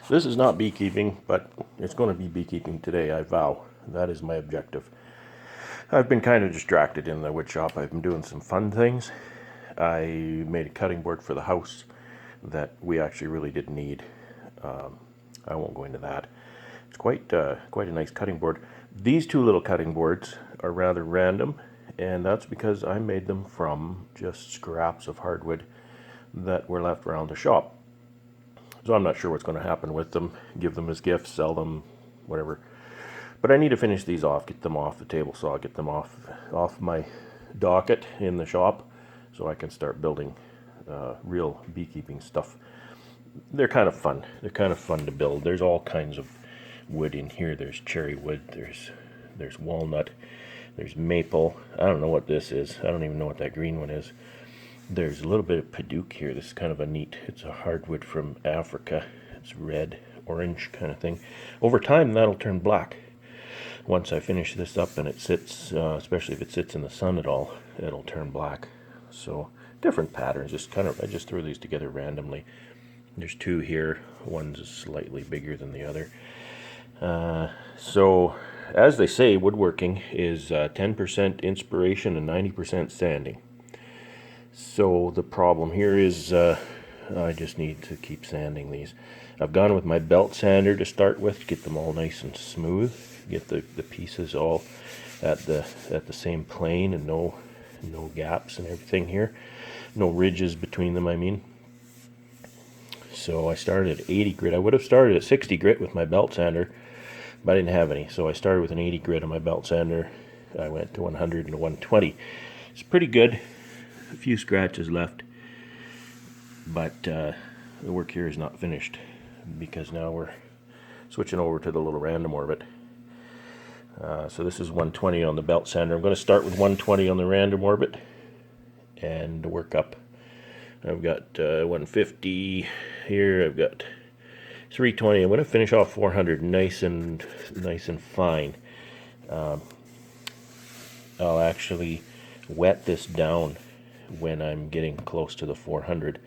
This is not beekeeping, but it's going to be beekeeping today, I vow. That is my objective. I've been kind of distracted in the wood shop. I've been doing some fun things. I made a cutting board for the house that we actually really didn't need. I won't go into that. It's quite a nice cutting board. These two little cutting boards are rather random, and that's because I made them from just scraps of hardwood that were left around the shop. So I'm not sure what's going to happen with them. Give them as gifts, sell them, whatever. But I need to finish these off, get them off the table saw, get them off my docket in the shop, so I can start building real beekeeping stuff. They're kind of fun. They're kind of fun to build. There's all kinds of wood in here. There's cherry wood. There's walnut. There's maple. I don't know what this is. I don't even know what that green one is. There's a little bit of padauk here. This is kind of a neat. It's a hardwood from Africa. It's red, orange kind of thing. Over time, that'll turn black. Once I finish this up and it sits, especially if it sits in the sun at all, it'll turn black. So different patterns. I just threw these together randomly. There's two here. One's slightly bigger than the other. So, as they say, woodworking is 10% inspiration and 90% sanding. So the problem here is I just need to keep sanding these. I've gone with my belt sander to start with, get them all nice and smooth, get the pieces all at the same plane and no gaps and everything here, no ridges between them, I mean. So I started at 80 grit. I would have started at 60 grit with my belt sander, but I didn't have any. So I started with an 80 grit on my belt sander. I went to 100 and 120. It's pretty good. A few scratches left, but the work here is not finished because now we're switching over to the little random orbit. So this is 120 on the belt sander. I'm going to start with 120 on the random orbit and work up. I've got 150 here. I've got 320. I'm going to finish off 400 nice and fine. I'll actually wet this down when I'm getting close to the 400,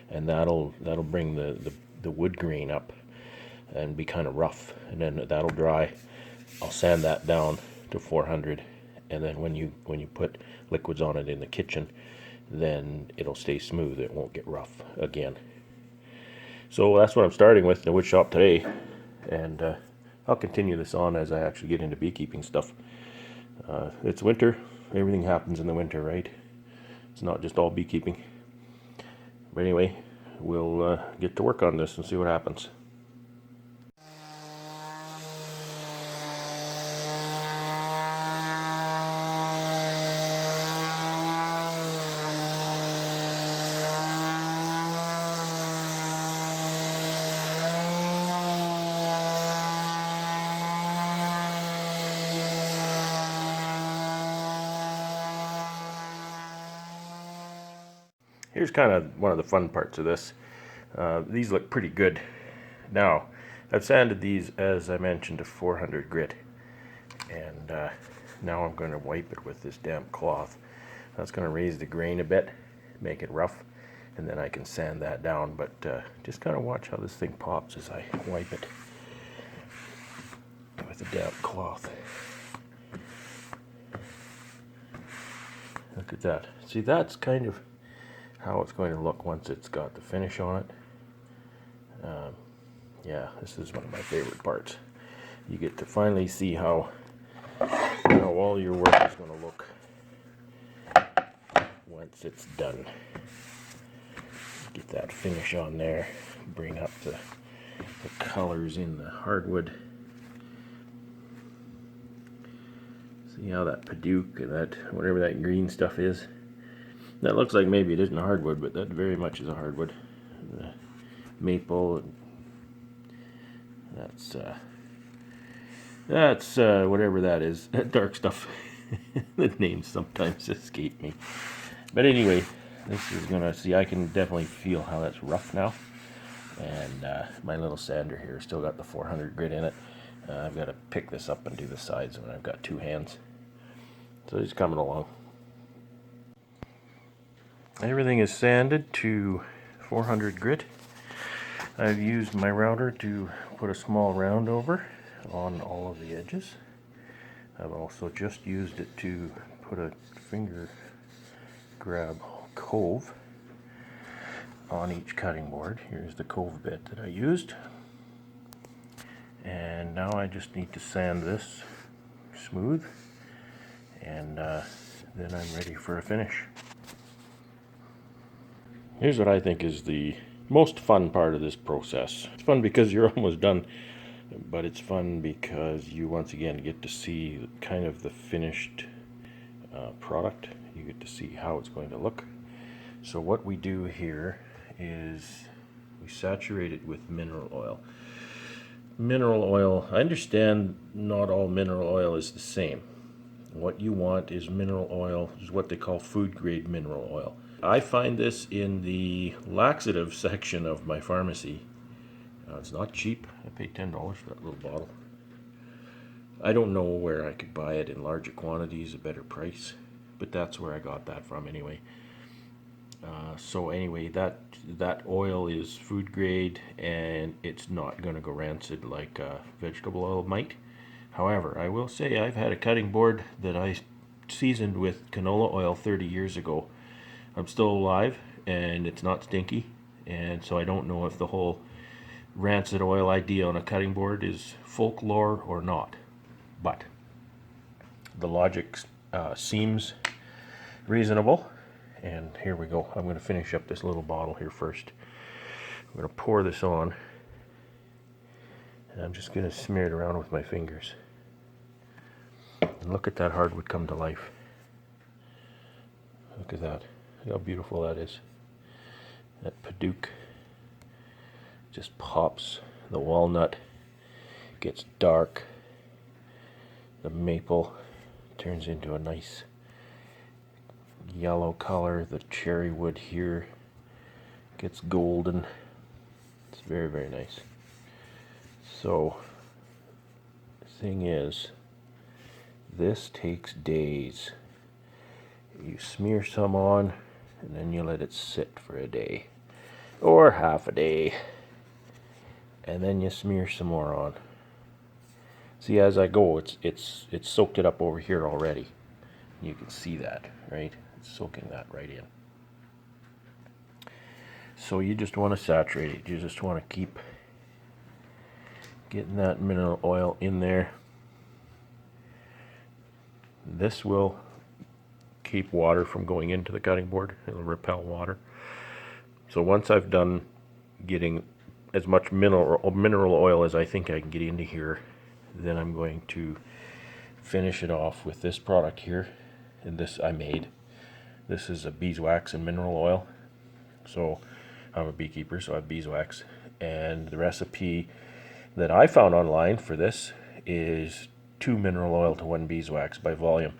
and that'll bring the wood grain up and be kind of rough, and then that'll dry. I'll sand that down to 400, and then when you put liquids on it in the kitchen, then it'll stay smooth. It won't get rough again. So that's what I'm starting with in the wood shop today, and I'll continue this on as I actually get into beekeeping stuff. It's winter. Everything happens in the winter, right? It's not just all beekeeping. But anyway, we'll get to work on this and see what happens. Here's kind of one of the fun parts of this. These look pretty good. Now, I've sanded these, as I mentioned, to 400 grit. And now I'm going to wipe it with this damp cloth. That's going to raise the grain a bit, make it rough, and then I can sand that down. But just kind of watch how this thing pops as I wipe it with a damp cloth. Look at that. See, that's kind of how it's going to look once it's got the finish on it. Yeah, this is one of my favorite parts. You get to finally see how all your work is going to look once it's done. Get that finish on there, bring up the colors in the hardwood. See how that padauk and that whatever that green stuff is. That looks like maybe it isn't a hardwood, but that very much is a hardwood. Maple. And that's whatever that is. That dark stuff. The names sometimes escape me. But anyway, this is gonna see. I can definitely feel how that's rough now. And my little sander here still got the 400 grit in it. I've got to pick this up and do the sides when I've got two hands. So it's coming along. Everything is sanded to 400 grit. I've used my router to put a small round over on all of the edges. I've also just used it to put a finger grab cove on each cutting board. Here's the cove bit that I used. And now I just need to sand this smooth, and then I'm ready for a finish. Here's what I think is the most fun part of this process. It's fun because you're almost done, but it's fun because you once again get to see kind of the finished product. You get to see how it's going to look. So what we do here is we saturate it with mineral oil. Mineral oil, I understand not all mineral oil is the same. What you want is mineral oil, is what they call food grade mineral oil. I find this in the laxative section of my pharmacy. It's not cheap. I paid $10 for that little bottle. I don't know where I could buy it in larger quantities, a better price, but that's where I got that from anyway. So anyway, that oil is food grade, and it's not going to go rancid like vegetable oil might. However, I will say I've had a cutting board that I seasoned with canola oil 30 years ago. I'm still alive, and it's not stinky, and so I don't know if the whole rancid oil idea on a cutting board is folklore or not. But the logic seems reasonable. And here we go. I'm going to finish up this little bottle here first. I'm going to pour this on, and I'm just going to smear it around with my fingers. And look at that hardwood come to life. Look at that. Look how beautiful that is. That Padauk just pops. The walnut gets dark. The maple turns into a nice yellow color. The cherry wood here gets golden. It's very, very nice. So the thing is, this takes days. You smear some on, and then you let it sit for a day or half a day, and then you smear some more on. See, as I go, it's soaked it up over here already. You can see that, right? It's soaking that right in. So you just want to saturate it. You just want to keep getting that mineral oil in there. This will keep water from going into the cutting board. It'll repel water. So once I've done getting as much mineral oil as I think I can get into here, then I'm going to finish it off with this product here. And this I made. This is a beeswax and mineral oil. So I'm a beekeeper, so I have beeswax. And the recipe that I found online for this is 2 mineral oil to 1 beeswax by volume.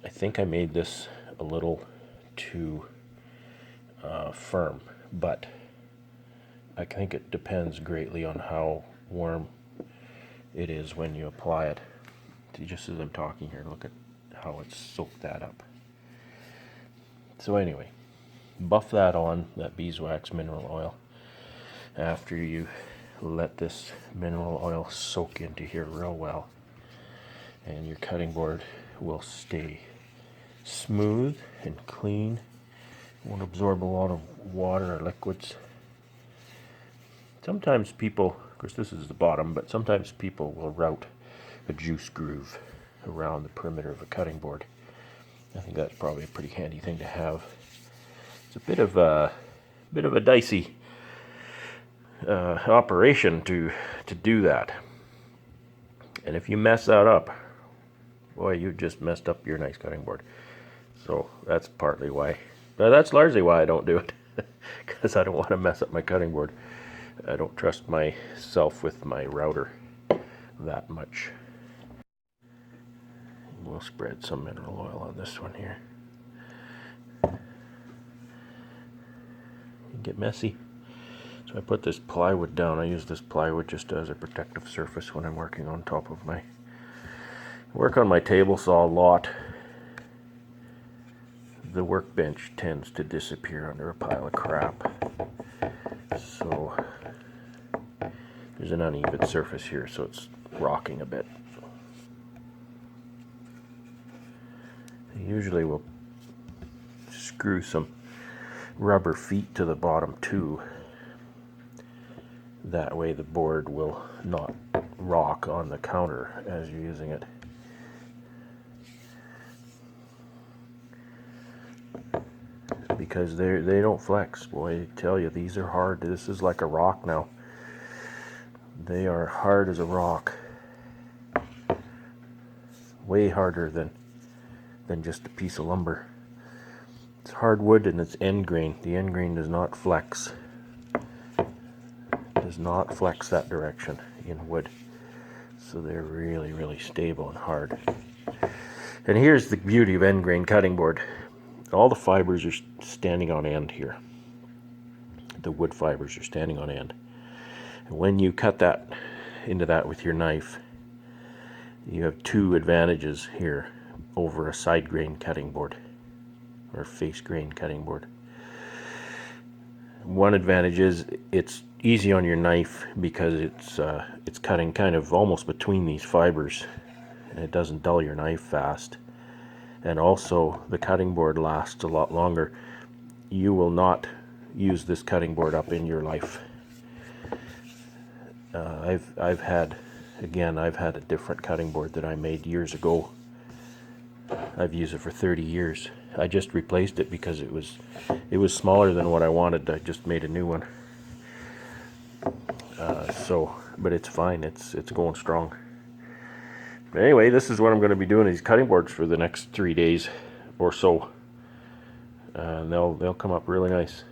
I think I made this a little too firm, but I think it depends greatly on how warm it is when you apply it. See, just as I'm talking here, look at how it's soaked that up. So anyway, buff that on, that beeswax mineral oil, after you let this mineral oil soak into here real well, and your cutting board will stay smooth and clean. Won't absorb a lot of water or liquids. Sometimes people, of course this is the bottom, but sometimes people will route a juice groove around the perimeter of a cutting board. I think that's probably a pretty handy thing to have. It's a bit of a dicey operation to do that, and if you mess that up, boy, you just messed up your nice cutting board. So that's partly why, that's largely why I don't do it, because I don't want to mess up my cutting board. I don't trust myself with my router that much. We'll spread some mineral oil on this one here. Get messy. So I put this plywood down. I use this plywood just as a protective surface when I'm working on top of my work on my table saw a lot. the workbench tends to disappear under a pile of crap. So there's an uneven surface here, so it's rocking a bit. Usually we'll screw some rubber feet to the bottom too. That way the board will not rock on the counter as you're using it. Because they don't flex. Boy, I tell you, these are hard. This is like a rock now. They are hard as a rock. Way harder than just a piece of lumber. It's hardwood and it's end grain. The end grain does not flex. Does not flex that direction in wood. So they're really, really stable and hard. And here's the beauty of end grain cutting board. All the fibers are standing on end here. The wood fibers are standing on end. And when you cut that into that with your knife, you have two advantages here over a side grain cutting board or face grain cutting board. One advantage is it's easy on your knife because it's cutting kind of almost between these fibers, and it doesn't dull your knife fast. And also the cutting board lasts a lot longer. You will not use this cutting board up in your life. I've had a different cutting board that I made years ago. I've used it for 30 years. I just replaced it because it was smaller than what I wanted. I just made a new one. But it's fine. It's going strong. But anyway, this is what I'm going to be doing, these cutting boards for the next 3 days or so. And they'll come up really nice.